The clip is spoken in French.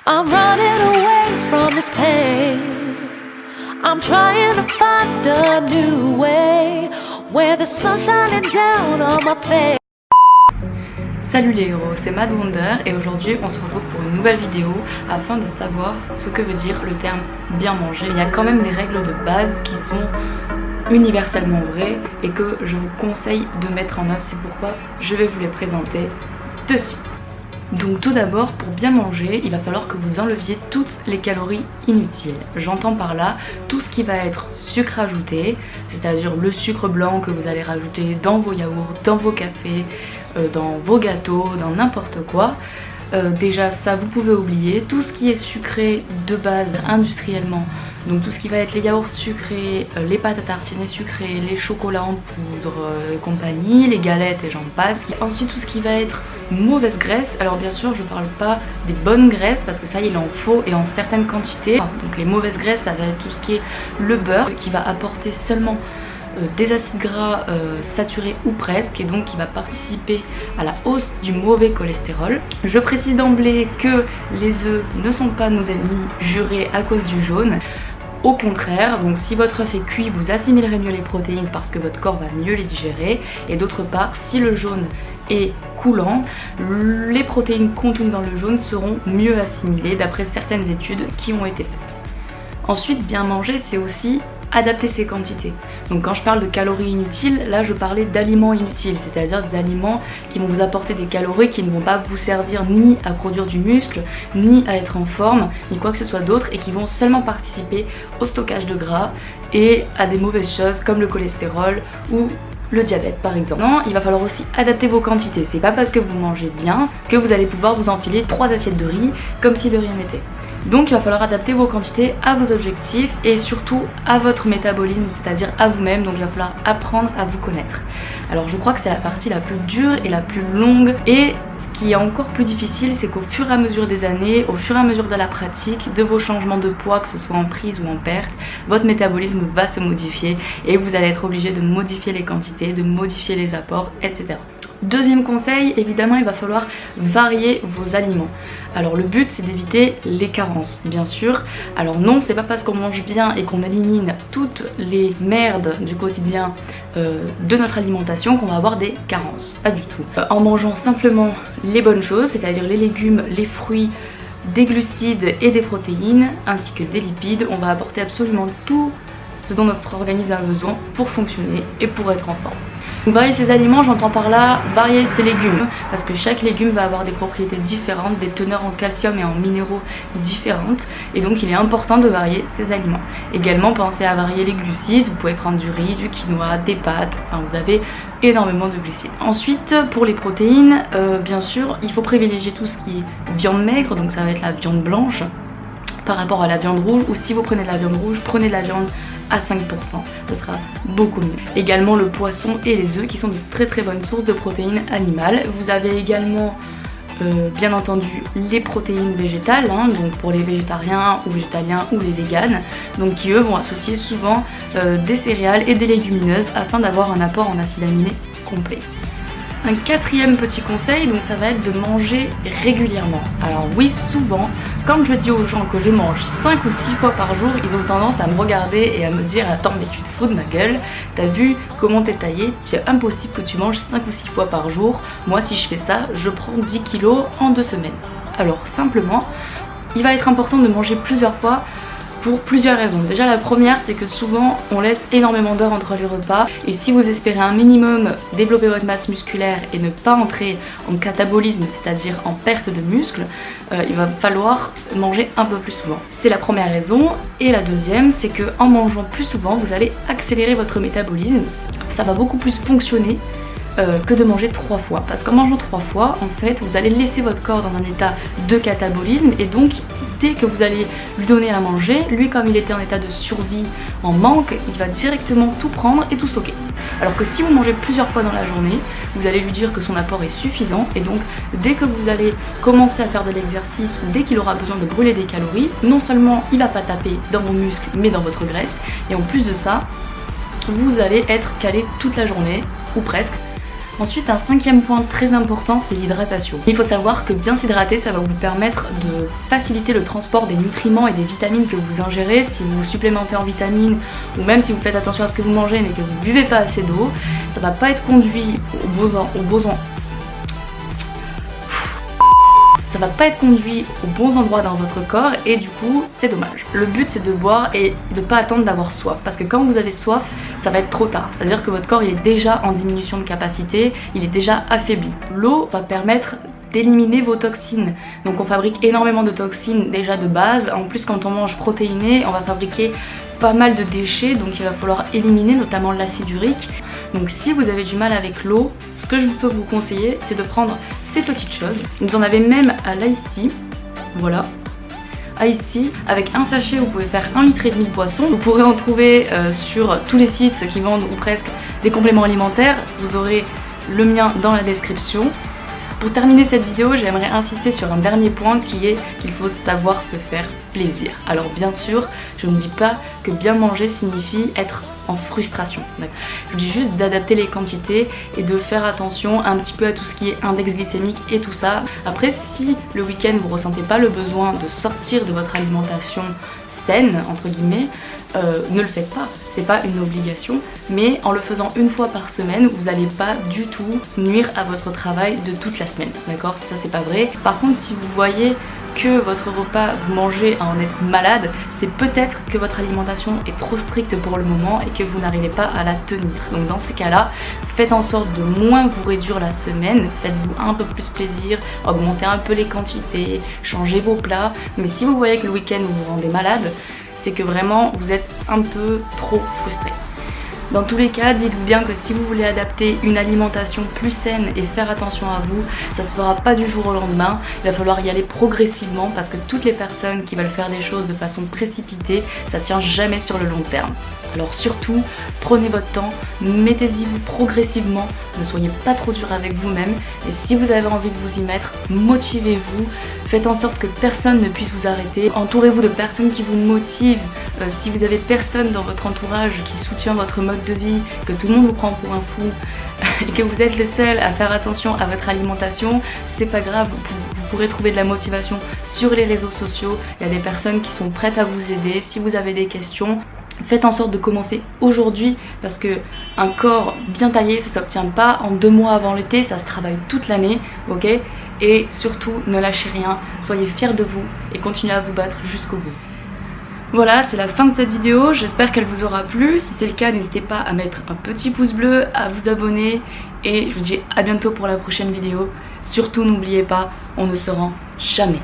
I'm running away from this pain. I'm trying to find a new way where the sun's shining down on my face. Salut les héros, c'est Mad Wonder et aujourd'hui on se retrouve pour une nouvelle vidéo afin de savoir ce que veut dire le terme bien manger. Il y a quand même des règles de base qui sont universellement vraies et que je vous conseille de mettre en œuvre, c'est pourquoi je vais vous les présenter de suite. Donc tout d'abord, pour bien manger, il va falloir que vous enleviez toutes les calories inutiles. J'entends par là tout ce qui va être sucre ajouté, c'est-à-dire le sucre blanc que vous allez rajouter dans vos yaourts, dans vos cafés, dans vos gâteaux, dans n'importe quoi. Déjà ça vous pouvez oublier. Tout ce qui est sucré de base industriellement, donc tout ce qui va être les yaourts sucrés, les pâtes à tartiner sucrées, les chocolats en poudre et compagnie, les galettes et j'en passe. Ensuite tout ce qui va être mauvaise graisse, alors bien sûr je parle pas des bonnes graisses parce que ça il en faut et en certaines quantités. Donc les mauvaises graisses ça va être tout ce qui est le beurre qui va apporter seulement des acides gras saturés ou presque et donc qui va participer à la hausse du mauvais cholestérol. Je précise d'emblée que les œufs ne sont pas nos ennemis jurés à cause du jaune. Au contraire, donc si votre œuf est cuit, vous assimilerez mieux les protéines parce que votre corps va mieux les digérer. Et d'autre part, si le jaune est coulant, les protéines contenues dans le jaune seront mieux assimilées d'après certaines études qui ont été faites. Ensuite, bien manger, c'est aussi adapter ses quantités. Donc quand je parle de calories inutiles, là je parlais d'aliments inutiles, c'est-à-dire des aliments qui vont vous apporter des calories qui ne vont pas vous servir ni à produire du muscle, ni à être en forme, ni quoi que ce soit d'autre et qui vont seulement participer au stockage de gras et à des mauvaises choses comme le cholestérol ou le diabète par exemple. Non, il va falloir aussi adapter vos quantités. C'est pas parce que vous mangez bien que vous allez pouvoir vous enfiler 3 assiettes de riz comme si de rien n'était. Donc il va falloir adapter vos quantités à vos objectifs et surtout à votre métabolisme, c'est-à-dire à vous-même. Donc il va falloir apprendre à vous connaître. Alors je crois que c'est la partie la plus dure et la plus longue, et ce qui est encore plus difficile, c'est qu'au fur et à mesure des années, au fur et à mesure de la pratique, de vos changements de poids, que ce soit en prise ou en perte, votre métabolisme va se modifier et vous allez être obligé de modifier les quantités, de modifier les apports, etc. Deuxième conseil, évidemment il va falloir varier vos aliments. Alors le but c'est d'éviter les carences bien sûr. Alors non, c'est pas parce qu'on mange bien et qu'on élimine toutes les merdes du quotidien de notre alimentation qu'on va avoir des carences, pas du tout. En mangeant simplement les bonnes choses, c'est-à-dire les légumes, les fruits, des glucides et des protéines ainsi que des lipides, on va apporter absolument tout ce dont notre organisme a besoin pour fonctionner et pour être en forme. Donc, varier ses aliments, j'entends par là varier ses légumes, parce que chaque légume va avoir des propriétés différentes, des teneurs en calcium et en minéraux différentes, et donc il est important de varier ses aliments. Également, pensez à varier les glucides, vous pouvez prendre du riz, du quinoa, des pâtes, enfin vous avez énormément de glucides. Ensuite, pour les protéines, bien sûr, il faut privilégier tout ce qui est viande maigre, donc ça va être la viande blanche par rapport à la viande rouge, ou si vous prenez de la viande rouge, prenez de la viande à 5%, ce sera beaucoup mieux. Également le poisson et les œufs qui sont de très très bonnes sources de protéines animales. Vous avez également bien entendu les protéines végétales, hein, donc pour les végétariens ou végétaliens ou les véganes, donc qui eux vont associer souvent des céréales et des légumineuses afin d'avoir un apport en acides aminés complet. Un quatrième petit conseil, donc ça va être de manger régulièrement. Alors oui, souvent, quand je dis aux gens que je mange 5 ou 6 fois par jour, ils ont tendance à me regarder et à me dire « Attends, mais tu te fous de ma gueule, t'as vu comment t'es taillé, c'est impossible que tu manges 5 ou 6 fois par jour. Moi, si je fais ça, je prends 10 kilos en 2 semaines. » Alors simplement, il va être important de manger plusieurs fois pour plusieurs raisons. Déjà la première, c'est que souvent on laisse énormément d'heures entre les repas, et si vous espérez un minimum développer votre masse musculaire et ne pas entrer en catabolisme, c'est-à-dire en perte de muscle, il va falloir manger un peu plus souvent. C'est la première raison. Et la deuxième, c'est que en mangeant plus souvent, vous allez accélérer votre métabolisme. Ça va beaucoup plus fonctionner que de manger 3 fois, parce qu'en mangeant 3 fois, en fait, vous allez laisser votre corps dans un état de catabolisme, et donc dès que vous allez lui donner à manger, lui comme il était en état de survie, en manque, il va directement tout prendre et tout stocker. Alors que si vous mangez plusieurs fois dans la journée, vous allez lui dire que son apport est suffisant, et donc dès que vous allez commencer à faire de l'exercice ou dès qu'il aura besoin de brûler des calories, non seulement il va pas taper dans vos muscles mais dans votre graisse, et en plus de ça, vous allez être calé toute la journée, ou presque, Ensuite, un cinquième point très important, c'est l'hydratation. Il faut savoir que bien s'hydrater, ça va vous permettre de faciliter le transport des nutriments et des vitamines que vous ingérez. Si vous supplémentez en vitamines ou même si vous faites attention à ce que vous mangez mais que vous ne buvez pas assez d'eau, ça va pas être conduit ça va pas être conduit aux bons endroits dans votre corps et du coup c'est dommage. Le but c'est de boire et de pas attendre d'avoir soif, parce que quand vous avez soif ça va être trop tard, c'est à dire que votre corps il est déjà en diminution de capacité, il est déjà affaibli. L'eau va permettre d'éliminer vos toxines, donc on fabrique énormément de toxines déjà de base, en plus quand on mange protéiné on va fabriquer pas mal de déchets, donc il va falloir éliminer notamment l'acide urique. Donc si vous avez du mal avec l'eau, ce que je peux vous conseiller c'est de prendre ces petites choses. Vous en avez même à l'Ice Tea, voilà, Ice Tea, avec un sachet vous pouvez faire 1,5 litre de boisson. Vous pourrez en trouver sur tous les sites qui vendent ou presque des compléments alimentaires, vous aurez le mien dans la description. Pour terminer cette vidéo, j'aimerais insister sur un dernier point qui est qu'il faut savoir se faire plaisir. Alors bien sûr, je ne dis pas que bien manger signifie être en frustration. Je dis juste d'adapter les quantités et de faire attention un petit peu à tout ce qui est index glycémique et tout ça. Après, si le week-end vous ressentez pas le besoin de sortir de votre alimentation saine, entre guillemets, ne le faites pas, c'est pas une obligation, mais en le faisant une fois par semaine, vous n'allez pas du tout nuire à votre travail de toute la semaine, d'accord? Ça c'est pas vrai. Par contre, si vous voyez que votre repas, vous mangez à en être malade, c'est peut-être que votre alimentation est trop stricte pour le moment et que vous n'arrivez pas à la tenir. Donc dans ces cas-là, faites en sorte de moins vous réduire la semaine, faites-vous un peu plus plaisir, augmentez un peu les quantités, changez vos plats, mais si vous voyez que le week-end vous vous rendez malade, c'est que vraiment vous êtes un peu trop frustré. Dans tous les cas, dites-vous bien que si vous voulez adapter une alimentation plus saine et faire attention à vous, ça se fera pas du jour au lendemain, il va falloir y aller progressivement parce que toutes les personnes qui veulent faire des choses de façon précipitée, ça tient jamais sur le long terme. Alors surtout, prenez votre temps, mettez-y vous progressivement, ne soyez pas trop dur avec vous-même et si vous avez envie de vous y mettre, motivez-vous, faites en sorte que personne ne puisse vous arrêter, entourez-vous de personnes qui vous motivent, si vous avez personne dans votre entourage qui soutient votre mode de vie, que tout le monde vous prend pour un fou et que vous êtes le seul à faire attention à votre alimentation, c'est pas grave, vous pourrez trouver de la motivation sur les réseaux sociaux, il y a des personnes qui sont prêtes à vous aider si vous avez des questions. Faites en sorte de commencer aujourd'hui parce que un corps bien taillé ça s'obtient pas en 2 mois avant l'été, ça se travaille toute l'année, ok? Et surtout ne lâchez rien, soyez fiers de vous et continuez à vous battre jusqu'au bout. Voilà, c'est la fin de cette vidéo, j'espère qu'elle vous aura plu. Si c'est le cas, n'hésitez pas à mettre un petit pouce bleu, à vous abonner et je vous dis à bientôt pour la prochaine vidéo. Surtout n'oubliez pas, on ne se rend jamais.